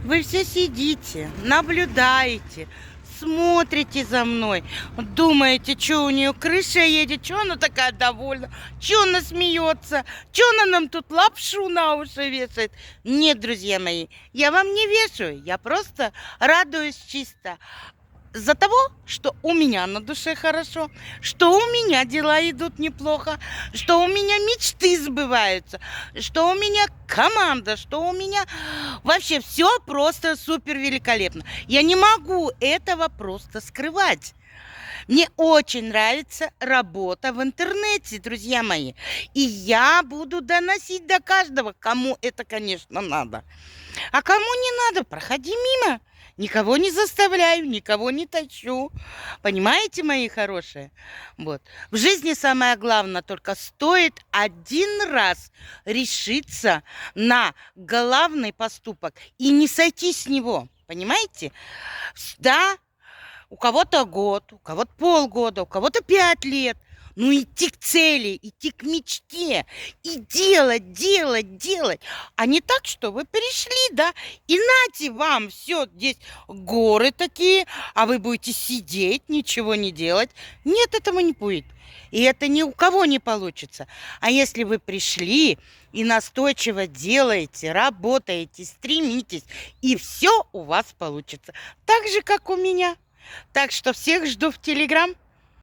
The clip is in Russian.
Вы все сидите, наблюдаете, смотрите за мной, думаете, что у нее крыша едет, что она такая довольна, что она смеется, что она нам тут лапшу на уши вешает. Нет, друзья мои, я вам не вешаю, я просто радуюсь чисто за того, что у меня на душе хорошо, что у меня дела идут неплохо, что у меня мечты сбываются, что у меня команда, что у меня вообще все просто супер великолепно. Я не могу этого просто скрывать. Мне очень нравится работа в интернете, друзья мои. И я буду доносить до каждого, кому это, конечно, надо. А кому не надо, проходи мимо. Никого не заставляю, никого не тащу. Понимаете, мои хорошие? Вот. В жизни самое главное, только стоит один раз решиться на главный поступок и не сойти с него. Понимаете? Да, у кого-то год, у кого-то полгода, у кого-то 5 лет. Ну, идти к цели, идти к мечте и делать, делать, делать. А не так, что вы пришли, да, и нате вам все здесь горы такие, а вы будете сидеть, ничего не делать. Нет, этого не будет. И это ни у кого не получится. А если вы пришли и настойчиво делаете, работаете, стремитесь, и все у вас получится. Так же, как у меня. Так что всех жду в Телеграм.